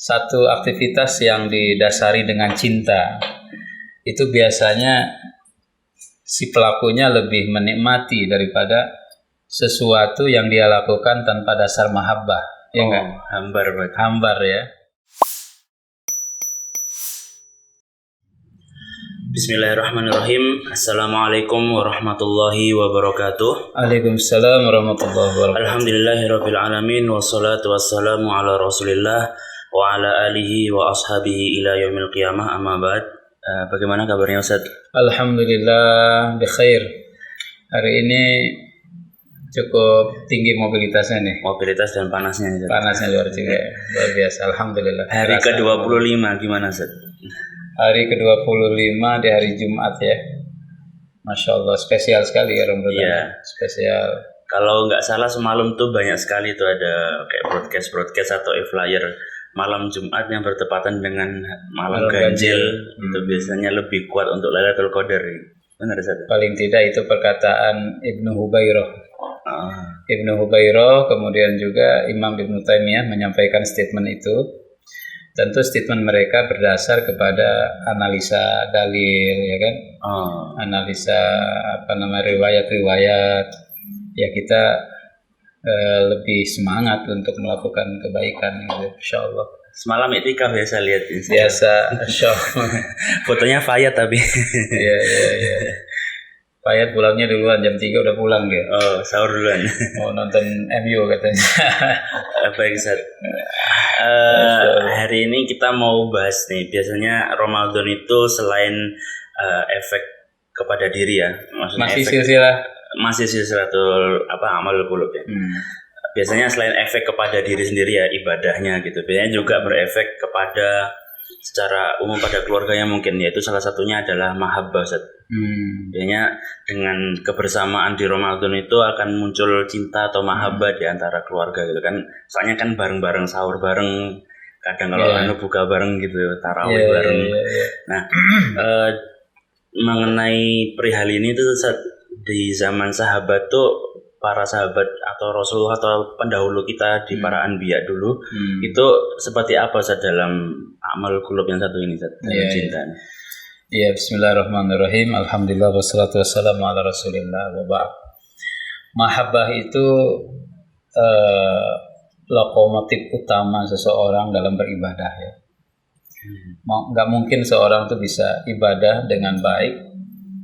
Satu aktivitas yang didasari dengan cinta itu biasanya si pelakunya lebih menikmati daripada sesuatu yang dia lakukan tanpa dasar mahabbah. Ya enggak? Hambar berarti. Hambar ya. Bismillahirrahmanirrahim. Assalamualaikum warahmatullahi wabarakatuh. Waalaikumsalam warahmatullahi wabarakatuh. Alhamdulillahirabbil alamin wassalatu wassalamu ala Rasulillah wa ala alihi wa ashabihi ila yaumil qiyamah, amma ba'd. Bagaimana kabarnya Ustaz? Alhamdulillah bikhair. Hari ini cukup tinggi mobilitasnya nih. Mobilitas dan panasnya Ustaz. Panasnya luar biasa. Alhamdulillah. Hari ke-25 gimana Ustaz? Hari ke-25 di hari Jumat ya. Masya Allah, spesial sekali ya Ramadan. Iya. Spesial. Kalau nggak salah semalam tuh banyak sekali tuh ada kayak broadcast atau e-flyer malam Jumat yang bertepatan dengan malam ganjil. Itu biasanya lebih kuat untuk Lailatul Qadar. Benar Ustaz? Paling tidak itu perkataan Ibnu Hubairah. Ibnu Hubairah, kemudian juga Imam Ibnu Taimiyah menyampaikan statement itu. Tentu statement mereka berdasar kepada analisa dalil, ya kan? Analisa riwayat-riwayat. Ya kita lebih semangat untuk melakukan kebaikan, insya Allah. Semalam iktikaf ya saya lihat. Biasa, insya Allah. Fotonya Fayat tapi. Iya. Fayat pulangnya duluan, jam 3 udah pulang dia. Oh, sahur duluan. Mau nonton MU katanya. Baik Ustaz. Hari ini kita mau bahas nih, biasanya Ramadan itu selain efek kepada diri ya, maksudnya masih silsilatul amalul qulub ya. Biasanya selain efek kepada diri sendiri ya ibadahnya gitu, biasanya juga berefek kepada secara umum pada keluarganya mungkin, yaitu salah satunya adalah mahabbah Ustaz. Biasanya dengan kebersamaan di Ramadan itu akan muncul cinta atau mahabbah di antara keluarga gitu kan. Soalnya kan bareng-bareng sahur bareng, kadang kalau buka bareng gitu, tarawih bareng. Nah, mengenai perihal ini tuh Ustaz, di zaman sahabat tuh para sahabat atau Rasulullah atau pendahulu kita di para anbiya dulu itu seperti apa Ustaz dalam amal qulub yang satu ini Ustaz, dalam cinta. Iya, bismillahirrahmanirrahim. Alhamdulillah wassalatu wassalamu ala Rasulillah wa ba'd. Mahabbah itu lokomotif utama seseorang dalam beribadah ya. Nggak mungkin seorang tuh bisa ibadah dengan baik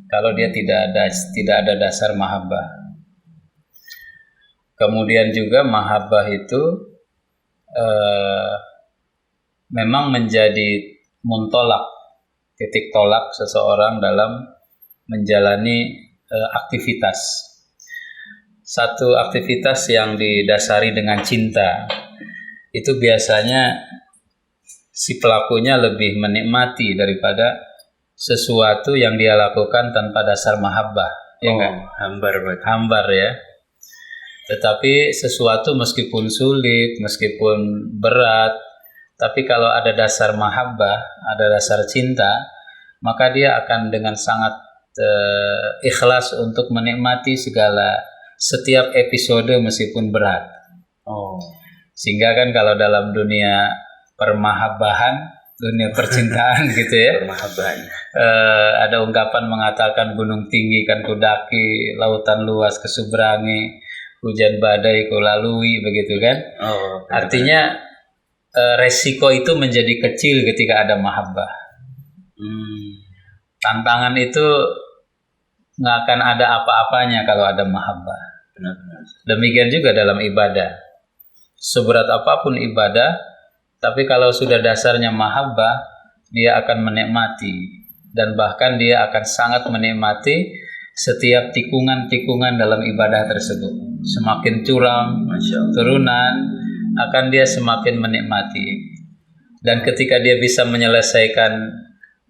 kalau dia tidak ada dasar mahabbah. Kemudian juga mahabbah itu memang menjadi muntolak, titik tolak seseorang dalam menjalani aktivitas. Satu aktivitas yang didasari dengan cinta itu biasanya si pelakunya lebih menikmati daripada sesuatu yang dia lakukan tanpa dasar mahabbah. Ya enggak? Hambar ya. Tetapi sesuatu meskipun sulit, meskipun berat, tapi kalau ada dasar mahabbah, ada dasar cinta, maka dia akan dengan sangat ikhlas untuk menikmati setiap episode meskipun berat. Sehingga kan kalau dalam dunia permahabbahan, dunia percintaan gitu ya, ada ungkapan mengatakan gunung tinggi kan kudaki, lautan luas keseberangi, hujan badai ku lalui, begitu kan? Artinya resiko itu menjadi kecil ketika ada mahabbah. Tantangan itu nggak akan ada apa-apanya kalau ada mahabbah. Demikian juga dalam ibadah. Seberat apapun ibadah, tapi kalau sudah dasarnya mahabbah, dia akan menikmati dan bahkan dia akan sangat menikmati setiap tikungan-tikungan dalam ibadah tersebut. Semakin curam, turunan, akan dia semakin menikmati. Dan ketika dia bisa menyelesaikan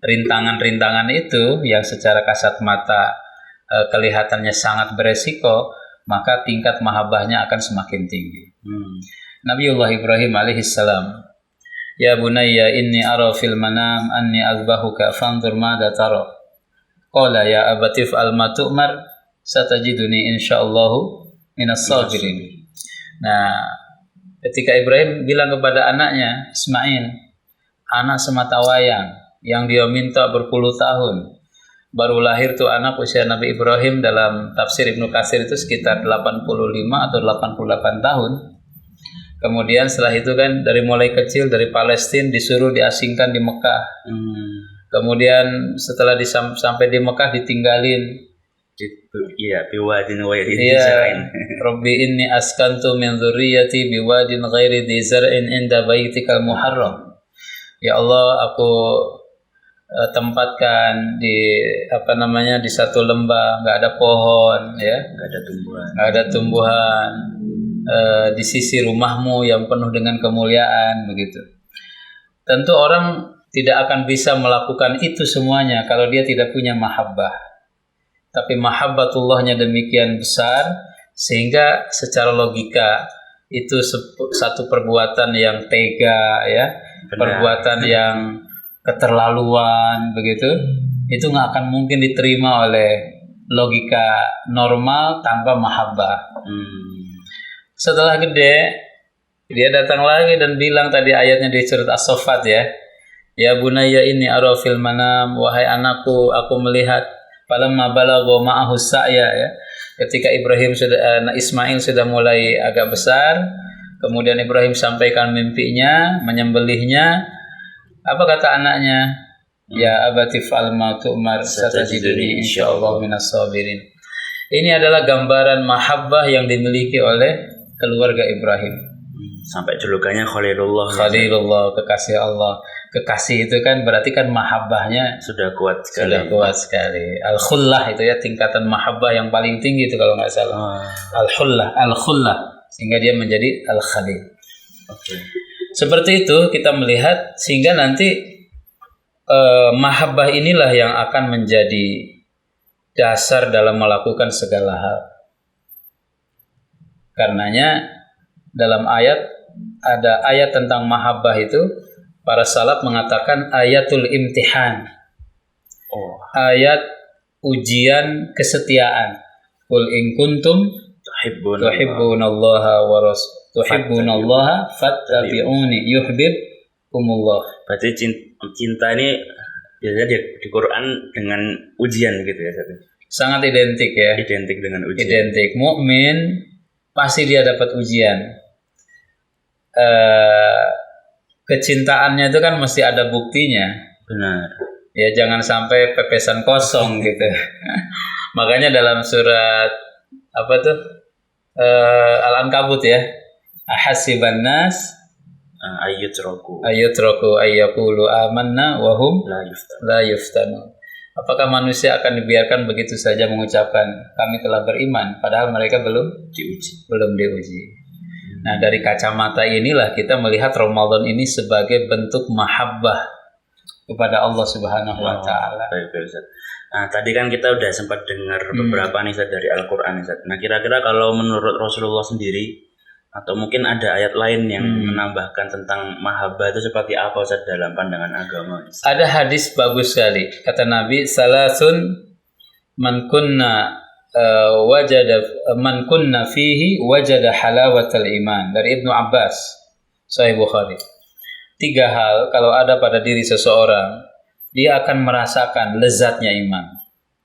rintangan-rintangan itu yang secara kasat mata kelihatannya sangat beresiko, maka tingkat mahabbahnya akan semakin tinggi. Nabiullah Ibrahim alaihissalam, ya bunayya inni ara fil manam anni azbahuka fanzur madza tara. Qala ya abatif al-ma tu'mar satajiduni insyaallahu minas sabirin. Nah, Ketika Ibrahim bilang kepada anaknya Ismail, anak semata wayang yang dia minta berpuluh tahun. Baru lahir tuh anak usia Nabi Ibrahim dalam tafsir Ibnu Katsir itu sekitar 85 atau 88 tahun. Kemudian setelah itu kan dari mulai kecil dari Palestina disuruh diasingkan di Mekah. Kemudian setelah sampai di Mekah ditinggalin. Iya, biwadin ghairi dzi zar'in. Rabbi inni askantu min dzurriyyati biwadin ghairi dzi zar'in inda baitikal muharram. Ya Allah, aku tempatkan di di satu lembah, nggak ada pohon, ya, nggak ada tumbuhan, di sisi rumahmu yang penuh dengan kemuliaan, begitu. Tentu orang tidak akan bisa melakukan itu semuanya kalau dia tidak punya mahabbah. Tapi mahabbatullahnya demikian besar sehingga secara logika itu satu perbuatan yang tega, ya, perbuatan yang keterlaluan, begitu, itu nggak akan mungkin diterima oleh logika normal tanpa mahabbah. Setelah gede, dia datang lagi dan bilang tadi ayatnya di surat As-Saffat, ya bunayya inni ara fil manam, wahai anakku, aku melihat falamma balagha ma'ahu sa'ya, ya. Ketika Ismail sudah mulai agak besar, kemudian Ibrahim sampaikan mimpinya, menyembelihnya. Apa kata anaknya? Ya abati fa'al ma tu'mar satajiduni insyaallah minas sabirin. Ini adalah gambaran mahabbah yang dimiliki oleh keluarga Ibrahim. Sampai julukannya Khalilullah. Khalilullah, kekasih Allah. Kekasih itu kan berarti kan mahabbahnya sudah kuat sekali. Al-khullah itu ya tingkatan mahabbah yang paling tinggi itu kalau nggak salah. Al-khullah sehingga dia menjadi al-khalil. Seperti itu kita melihat sehingga nanti mahabbah inilah yang akan menjadi dasar dalam melakukan segala hal. Karenanya dalam ada ayat tentang mahabbah itu para salaf mengatakan ayatul imtihan. Ayat ujian kesetiaan. Qul in kuntum tuhibbunallaha wa tuhibbunallaha fattabi'uni yuhibbukumullah. Berarti cinta ini biasanya di Quran dengan ujian gitu ya. Sangat identik ya. Identik dengan ujian. Identik. Mukmin pasti dia dapat ujian. Kecintaannya itu kan mesti ada buktinya. Benar. Ya jangan sampai pepesan kosong gitu. Makanya dalam surat Al-Ankabut ya. Ahasiban nas ayyutraku ayyaqulu amanna wa hum la yuftanun. Apakah manusia akan dibiarkan begitu saja mengucapkan kami telah beriman padahal mereka belum diuji. Nah, dari kacamata inilah kita melihat Ramadan ini sebagai bentuk mahabbah kepada Allah Subhanahu wa taala. Nah, tadi kan kita udah sempat dengar beberapa nih dari Al-Qur'an. Nah, kira-kira kalau menurut Rasulullah sendiri atau mungkin ada ayat lain yang menambahkan tentang mahabbah itu seperti apa Ustaz dalam pandangan agama? Ada hadis bagus sekali. Kata Nabi, salasun man kunna fihi wajada halawatal iman. Dari Ibnu Abbas, Sahih Bukhari. 3 hal kalau ada pada diri seseorang, dia akan merasakan lezatnya iman.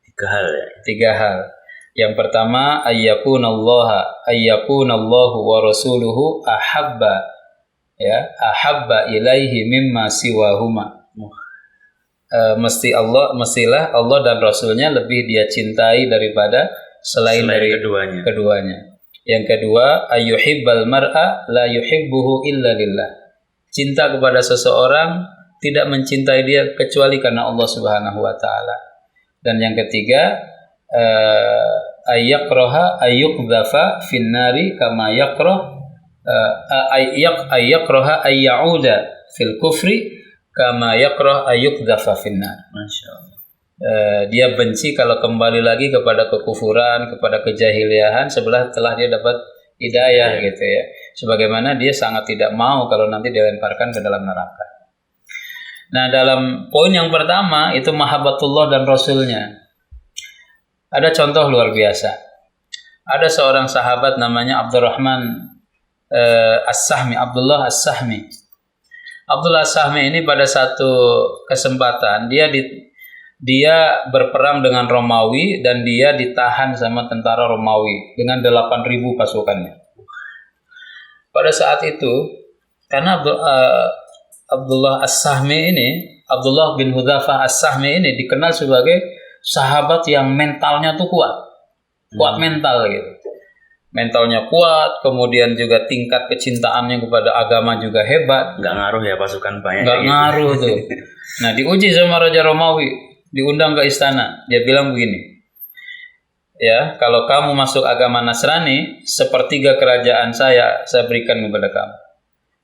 3 hal ya. 3 hal. Yang pertama, ayyakunallahu wa rasuluhu ahabba ilaihi mimma siwahuma. Mestilah Allah dan Rasulnya lebih dia cintai daripada selain dari keduanya. Yang kedua, ayyuhibbal mar'a la yuhibbuhu illa lillah. Cinta kepada seseorang tidak mencintai dia kecuali karena Allah Subhanahu wa taala. Dan yang ketiga, ayyakraha ayyuqdhafa finnari kama ayyakraha ayyauda fil kufri kama yakrah ayyuqdhafa finnar. Masyaallah. Dia benci kalau kembali lagi kepada kekufuran, kepada kejahiliahan setelah dia dapat hidayah gitu ya. Sebagaimana dia sangat tidak mau kalau nanti dilemparkan ke dalam neraka. Nah, dalam poin yang pertama itu mahabbatullah dan Rasulnya. Ada contoh luar biasa. Ada seorang sahabat namanya Abdurrahman As-Sahmi, Abdullah As-Sahmi. Abdullah As-Sahmi ini pada satu kesempatan dia berperang dengan Romawi dan dia ditahan sama tentara Romawi dengan 8.000 pasukannya. Pada saat itu, karena Abdullah As-Sahmi ini, Abdullah bin Hudzafah As-Sahmi ini dikenal sebagai sahabat yang mentalnya tuh kuat mental gitu. Mentalnya kuat, kemudian juga tingkat kecintaannya kepada agama juga hebat. Nggak ngaruh ya pasukan banyak. Nggak ngaruh tuh. Nah, diuji sama Raja Romawi, diundang ke istana. Dia bilang begini, ya, kalau kamu masuk agama Nasrani, sepertiga kerajaan saya berikan kepada kamu.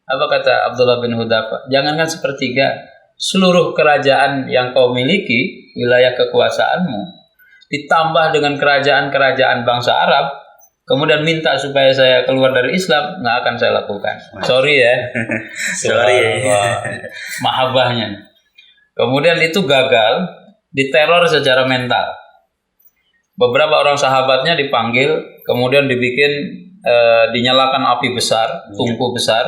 Apa kata Abdullah bin Hudzafah? Jangankan sepertiga, seluruh kerajaan yang kau miliki, wilayah kekuasaanmu, ditambah dengan kerajaan-kerajaan bangsa Arab, kemudian minta supaya saya keluar dari Islam, nggak akan saya lakukan. Sorry ya. Sorry ya. Mahabbahnya. Kemudian itu gagal, diteror secara mental. Beberapa orang sahabatnya dipanggil, kemudian dinyalakan api besar, tungku besar,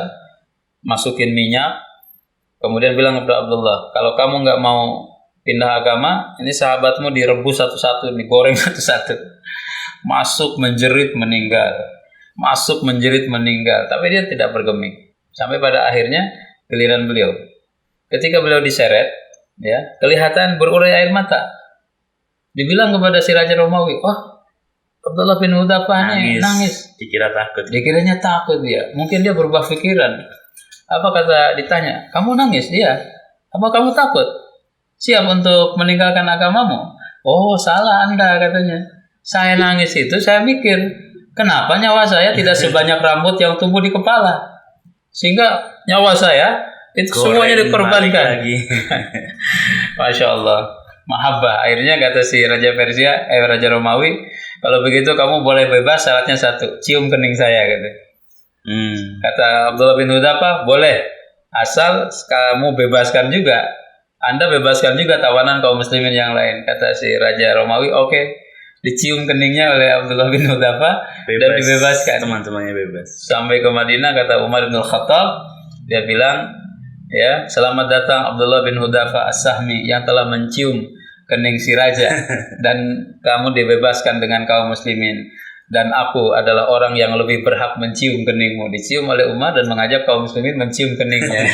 masukin minyak, kemudian bilang kepada Abdullah, kalau kamu nggak mau pindah agama, ini sahabatmu direbus satu-satu, digoreng satu-satu. Masuk menjerit meninggal, tapi dia tidak bergeming sampai pada akhirnya giliran beliau. Ketika beliau diseret, ya, kelihatan berurai air mata. Dibilang kepada si Raja Romawi, Abdullah bin Hudzafah nangis. Dikiranya takut dia. Mungkin dia berubah pikiran. Apa kata ditanya, kamu nangis? Dia. Apa kamu takut? Siap untuk meninggalkan agamamu? Oh, salah Anda, katanya. Saya nangis itu, saya mikir, kenapa nyawa saya tidak sebanyak rambut yang tumbuh di kepala? Sehingga nyawa saya itu semuanya dikorbankan. Masya Allah. Mahabbah. Akhirnya kata si Raja Romawi, kalau begitu kamu boleh bebas, syaratnya satu, cium kening saya, gitu. Kata Abdullah bin Hudzafah, boleh, asal kamu bebaskan juga, Anda bebaskan juga tawanan kaum muslimin yang lain. Kata si Raja Romawi, oke. Dicium keningnya oleh Abdullah bin Hudzafah dan dibebaskan. Teman-temannya bebas. Sampai ke Madinah, kata Umar bin Khattab, dia bilang, ya, selamat datang Abdullah bin Hudzafah As-Sahmi yang telah mencium kening si raja dan kamu dibebaskan dengan kaum muslimin. Dan aku adalah orang yang lebih berhak mencium keningmu. Dicium oleh Umar dan mengajak kaum muslimin mencium keningnya.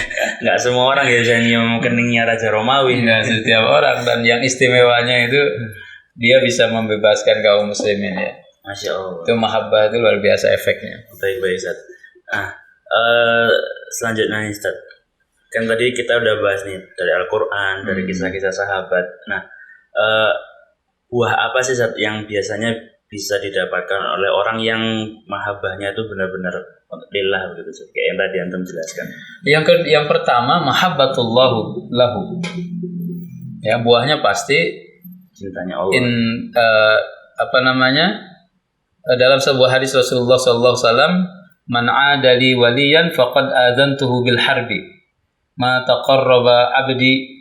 Nggak semua orang ya bisa nyium keningnya Raja Romawi. Nggak setiap orang. Dan yang istimewanya itu dia bisa membebaskan kaum muslimin, ya. Masya Allah. Itu mahabbah itu luar biasa efeknya. Baik Ustaz. Selanjutnya Ustaz, kan tadi kita udah bahas nih dari Al-Quran, dari kisah-kisah sahabat. Nah, buah apa sih Ustaz yang biasanya bisa didapatkan oleh orang yang mahabbahnya itu benar-benar lillah begitu Ustaz, kayak yang tadi antum jelaskan? Yang pertama, mahabbatullahu lahu. Ya, buahnya pasti cintanya Allah. Dalam sebuah hadis Rasulullah SAW, man 'ada li waliyan faqad adzantuhu bil harbi. Ma taqarraba 'abdi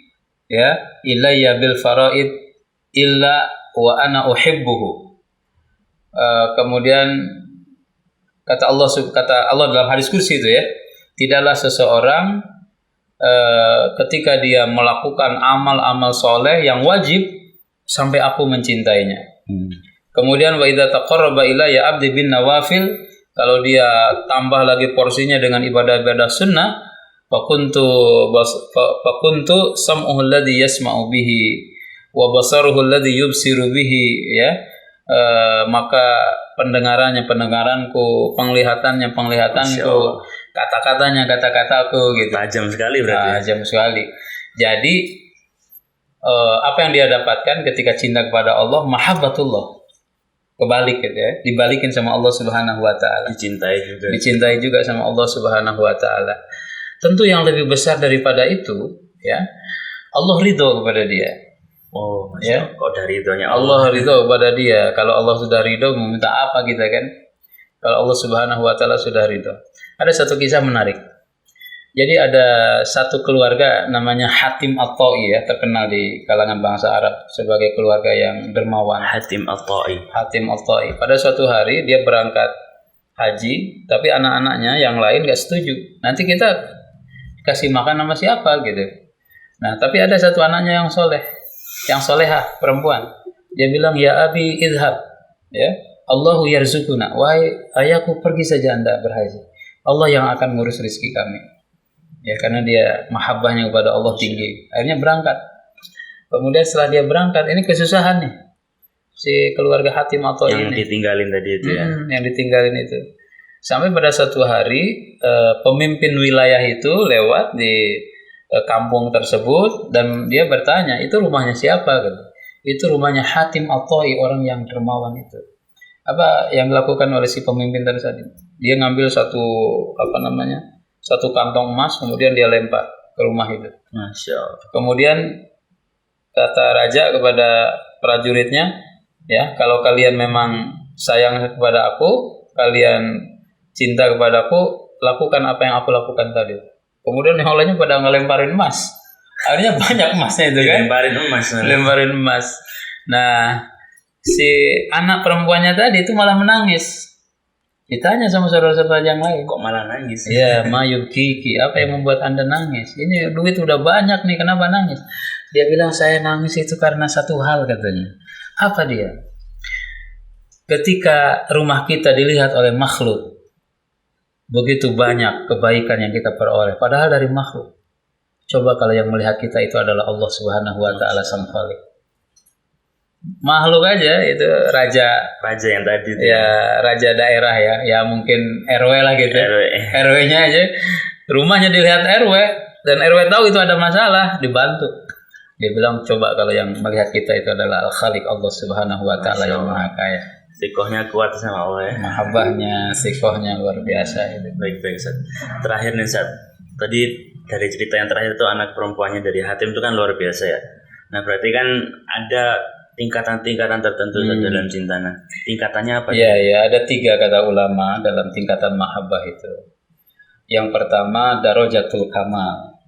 ilayya bil faraid illa wa ana uhibbuhu. Kemudian kata Allah dalam hadis kursi itu, ya, tidaklah seseorang ketika dia melakukan amal-amal soleh yang wajib sampai aku mencintainya. Kemudian wa idza taqarraba ilayya 'abdi bin nawafil, kalau dia tambah lagi porsinya dengan ibadah-ibadah sunnah, fakuntu sam'uhu alladhi yasma'u bihi wa basaruhu alladhi yubsiru bihi, ya. Maka pendengaranku, penglihatanku, kata-kataku, gitu. Tajam sekali berarti. Tajam sekali. Jadi apa yang dia dapatkan ketika cinta kepada Allah, mahabbatullah. Kebalik, gitu, ya. Dibalikin sama Allah Subhanahu wa taala. Dicintai juga sama Allah Subhanahu wa taala. Tentu yang lebih besar daripada itu, ya, Allah ridho kepada dia. Oh, ya. Kok dari ridhonya Allah ridho kepada dia. Kalau Allah sudah ridho, meminta apa kita, kan? Kalau Allah Subhanahu wa taala sudah ridho. Ada satu kisah menarik. Jadi ada satu keluarga namanya Hatim At-Ta'i, ya, terkenal di kalangan bangsa Arab sebagai keluarga yang dermawan. Hatim At-Ta'i. Pada suatu hari dia berangkat haji, tapi anak-anaknya yang lain nggak setuju. Nanti kita kasih makan sama siapa gitu. Nah, tapi ada satu anaknya yang soleh, yang solehah perempuan. Dia bilang, ya abi idhab, ya Allahu yarzukuna. Wahai ayahku, pergi saja anda berhaji. Allah yang akan ngurus rezeki kami. Ya, karena dia mahabbahnya kepada Allah tinggi. Akhirnya berangkat. Kemudian setelah dia berangkat, ini kesusahan nih si keluarga Hatim atau yang ini. ditinggalin tadi itu ya. Yang ditinggalin itu. Sampai pada suatu hari pemimpin wilayah itu lewat di kampung tersebut dan dia bertanya, itu rumahnya siapa? Gitu. Itu rumahnya Hatim At-Ta'i, orang yang dermawan itu. Apa yang dilakukan oleh si pemimpin tersebut? Dia ngambil satu kantong emas, kemudian dia lempar ke rumah itu. Masya Allah. Kemudian kata raja kepada prajuritnya, ya kalau kalian memang sayang kepada aku, kalian cinta kepada aku, lakukan apa yang aku lakukan tadi. Kemudian yang lainnya pada ngelemparin emas. Akhirnya banyak emasnya itu kan. Lemparin emas. Nah, si anak perempuannya tadi itu malah menangis. Ditanya sama saudara-saudara yang lain, kok malah nangis? Ya, Mayub Kiki, apa yang membuat Anda nangis? Ini duit udah banyak nih, kenapa nangis? Dia bilang, saya nangis itu karena satu hal katanya. Apa dia? Ketika rumah kita dilihat oleh makhluk, begitu banyak kebaikan yang kita peroleh, padahal dari makhluk. Coba kalau yang melihat kita itu adalah Allah Subhanahu wa Ta'ala Sang Khalik. Makhluk aja itu raja yang tadi itu. Ya, raja daerah ya mungkin RW lah gitu. RW-nya aja rumahnya dilihat RW dan RW tahu itu ada masalah, dibantu. Dia bilang, coba kalau yang melihat kita itu adalah Al-Khaliq, Allah Subhanahu wa Ta'ala yang Maha Kaya. Sikohnya kuat sama Allah ya. Mahabbahnya, sikohnya luar biasa itu. Baik Ustaz. Terakhir nih Ustaz. Tadi dari cerita yang terakhir itu anak perempuannya dari Hatim itu kan luar biasa ya. Nah, berarti kan ada tingkatan-tingkatan tertentu dalam cinta. Nah, tingkatannya apa? Iya, ada 3 kata ulama dalam tingkatan mahabbah itu. Yang pertama, darajatul kamal,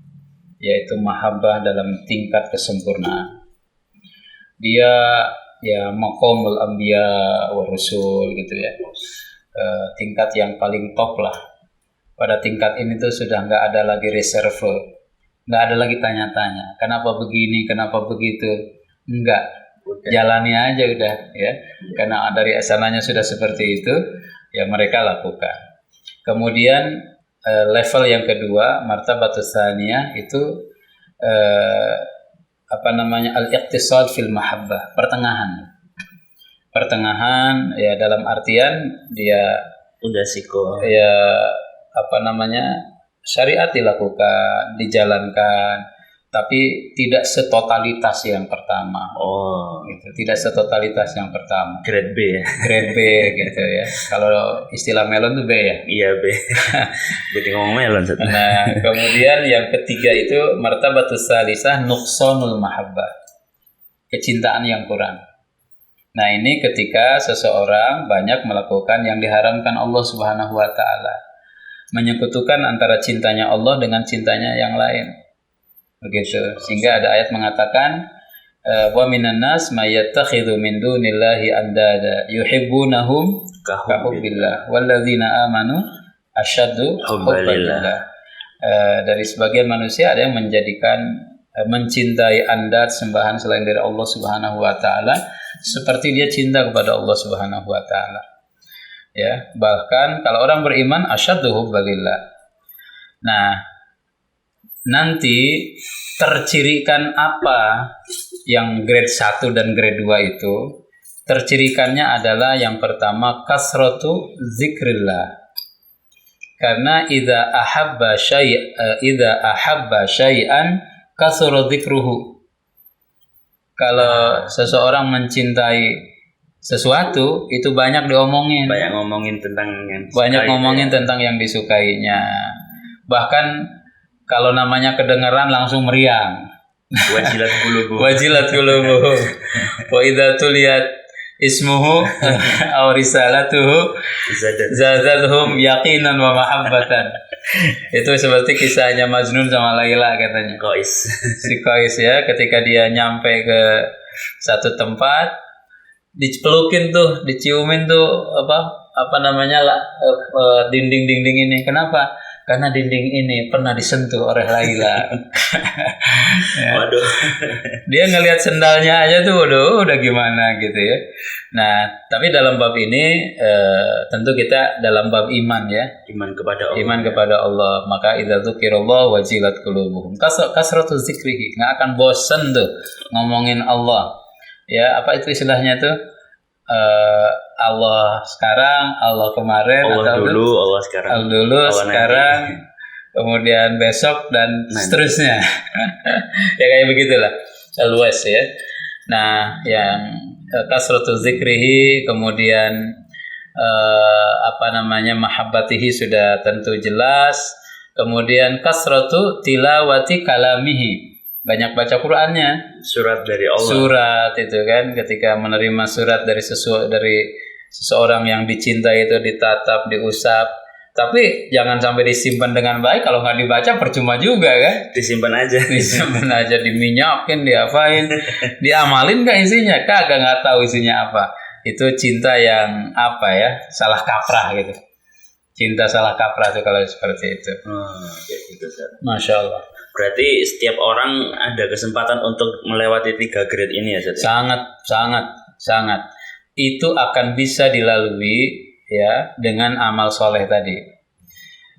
yaitu mahabbah dalam tingkat kesempurnaan. Dia ya maqamul anbiya wa rusul gitu ya. Tingkat yang paling top lah. Pada tingkat ini tuh sudah nggak ada lagi reserve, nggak ada lagi tanya-tanya. Kenapa begini, kenapa begitu? Enggak. Jalani aja udah ya. Karena dari asalnya sudah seperti itu, ya mereka lakukan. Kemudian level yang kedua, martabatus tsaniyah itu al-iqtisad fil mahabbah, pertengahan ya, dalam artian dia udah siko ya syariat dilakukan, dijalankan, tapi tidak setotalitas yang pertama. Gitu. Tidak setotalitas yang pertama. Grade B ya. Grade B gitu ya. Kalau istilah melon tuh B ya. Iya B. Jadi ngomong melon. Nah, kemudian yang ketiga itu martabatus salisah nuqsanul mahabbah. Kecintaan yang kurang. Nah, ini ketika seseorang banyak melakukan yang diharamkan Allah Subhanahu wa Ta'ala. Menyekutukan antara cintanya Allah dengan cintanya yang lain. Begitu. Sehingga ada ayat mengatakan, wa minan nas may yattakhidhu min dunillahi andada yuhibbunahum kahubbillah walladzina amanu asyaddu hubban lillah. Dari sebagian manusia ada yang mencintai andad sembahan selain dari Allah Subhanahu wa Ta'ala seperti dia cinta kepada Allah Subhanahu wa Ta'ala. Ya, bahkan kalau orang beriman asyaddu hubban lillah. Nah, nanti tercirikan apa yang grade 1 dan grade 2 itu? Tercirikannya adalah yang pertama kasratu zikrillah. Karena idza ahabba syai'an kasra dzikruhu. Kalau seseorang mencintai sesuatu itu banyak diomongin. Banyak ngomongin tentang yang disukainya. Bahkan kalau namanya kedengaran langsung meriang. Wajilat qulubuhum. Wa idza tuliyat ismuhu aw risalatuhu zadatuhum yaqinan wa mahabbatan. Itu seperti kisahnya Majnun sama Laila katanya. Si Qais ya, ketika dia nyampe ke satu tempat, dipelukin tuh, diciumin tuh dinding-dinding ini. Kenapa? Karena dinding ini pernah disentuh oleh Laila. Ya. Waduh. Dia ngelihat sendalnya aja tuh, udah gimana gitu ya. Nah, tapi dalam bab ini tentu kita dalam bab iman ya. Iman kepada Allah. Iman kepada Allah. Maka idza dzukirallah wajilat qulubuhum. Kasratu zikrihi. Nggak akan bosan tuh ngomongin Allah. Ya, apa itu istilahnya tuh? Allah sekarang, Allah kemarin, Allah atau dulu, Allah sekarang. Allah dulu, Allah sekarang, nanti. Kemudian besok dan seterusnya. Ya kayak begitulah, luas ya. Nah, yang kasratu zikrihi, kemudian mahabbatihi sudah tentu jelas. Kemudian kasratu tilawati kalamihi. Banyak baca Qur'annya. Surat dari Allah. Surat itu kan, ketika menerima surat dari seseorang yang dicintai itu ditatap, diusap. Tapi jangan sampai disimpan dengan baik. Kalau nggak dibaca percuma juga kan. Disimpan aja. Disimpan aja, diminyakin, diapain, diamalin nggak isinya? Kagak, nggak tahu isinya apa. Itu cinta yang salah kaprah gitu. Cinta salah kaprah tuh kalau seperti itu. Kayak gitu, Masya Allah. Berarti setiap orang ada kesempatan untuk melewati 3 grade ini ya, Zat? Sangat. Itu akan bisa dilalui ya dengan amal soleh tadi.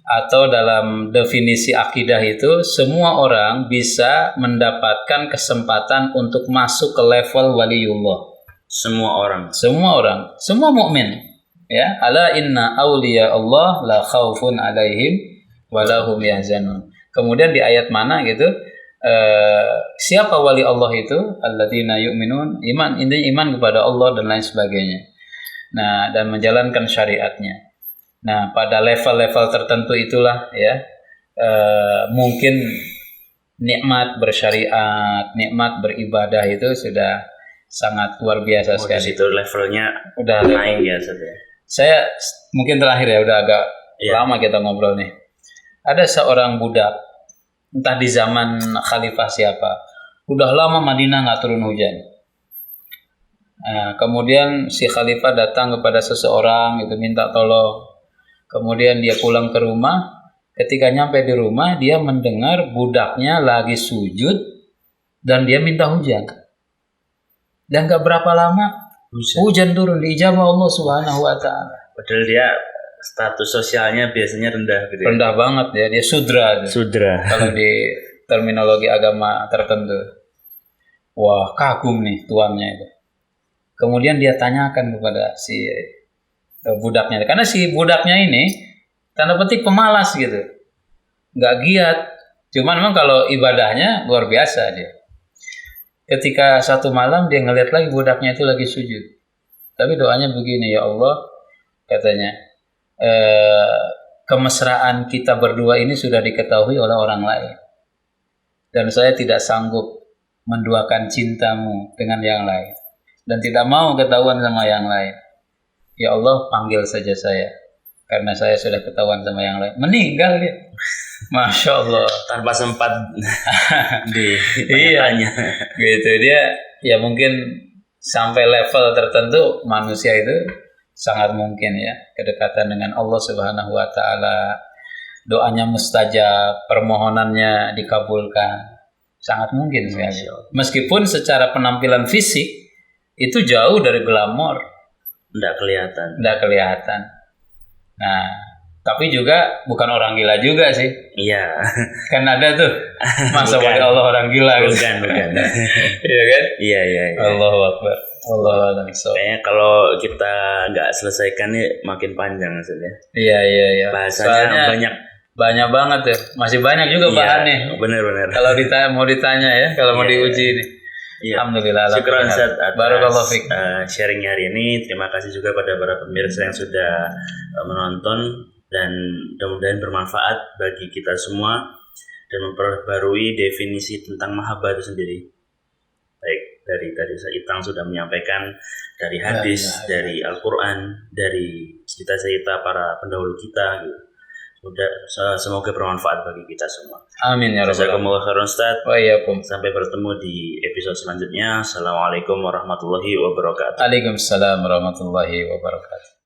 Atau dalam definisi akidah itu, semua orang bisa mendapatkan kesempatan untuk masuk ke level waliullah. Semua orang, semua mukmin. Ya, ala inna awliya Allah la khaufun alaihim wa lahum yahzanun. Kemudian di ayat mana gitu, siapa wali Allah itu? Alladzina yu'minun, intinya iman kepada Allah dan lain sebagainya. Nah, dan menjalankan syariatnya. Nah, pada level-level tertentu itulah ya, mungkin nikmat bersyariat, nikmat beribadah itu sudah sangat luar biasa sekali. Itu levelnya udah naik ya, Saya mungkin terakhir ya, udah agak lama kita ngobrol nih. Ada seorang budak, entah di zaman khalifah siapa, udah lama Madinah nggak turun hujan. Kemudian si khalifah datang kepada seseorang itu minta tolong. Kemudian dia pulang ke rumah. Ketika nyampe di rumah, dia mendengar budaknya lagi sujud dan dia minta hujan. Dan nggak berapa lama hujan turun, diijabah Allah Subhanahu Wa Taala. Padahal dia status sosialnya biasanya rendah gitu. Rendah banget ya, dia sudra. Kalau di terminologi agama tertentu. Wah, kagum nih tuannya itu. Kemudian dia tanyakan kepada si budaknya, karena si budaknya ini tanda petik pemalas gitu, nggak giat. Cuman memang kalau ibadahnya luar biasa dia. Ketika satu malam dia ngeliat lagi budaknya itu lagi sujud, tapi doanya begini, ya Allah, katanya, kemesraan kita berdua ini sudah diketahui oleh orang lain, dan saya tidak sanggup menduakan cintamu dengan yang lain, dan tidak mau ketahuan sama yang lain. Ya Allah, panggil saja saya, karena saya sudah ketahuan sama yang lain. Meninggal dia. Masya Allah. Tanpa sempat ditanya. Gitu dia. Ya mungkin sampai level tertentu manusia itu sangat mungkin ya kedekatan dengan Allah Subhanahu Wa Taala. Doanya mustajab, permohonannya dikabulkan. Sangat mungkin sekali. Meskipun secara penampilan fisik itu jauh dari glamor. Nggak kelihatan. Nah, tapi juga bukan orang gila juga sih. Iya. Kan ada tuh masa wali Allah orang gila. Bukan. Iya kan? Iya. Allahu Akbar. Allahu Akbar. Kayaknya kalau kita nggak selesaikan nih makin panjang maksudnya. Iya. Bahasanya banyak banget ya. Masih banyak juga bahannya. Bener. Kalau mau ditanya ya, kalau mau diuji nih. Iya. Alhamdulillah. Syukran Ustaz atas sharing hari ini. Terima kasih juga pada para pemirsa yang sudah menonton, dan mudah-mudahan bermanfaat bagi kita semua dan memperbarui definisi tentang mahabbah itu sendiri. Baik dari Itang sudah menyampaikan dari hadis, dari Al-Quran, dari cerita-cerita para pendahulu kita gitu. Semoga bermanfaat bagi kita semua. Amin ya rabbal alamin. Ustaz. Sampai bertemu di episode selanjutnya. Assalamualaikum warahmatullahi wabarakatuh. Waalaikumsalam warahmatullahi wabarakatuh.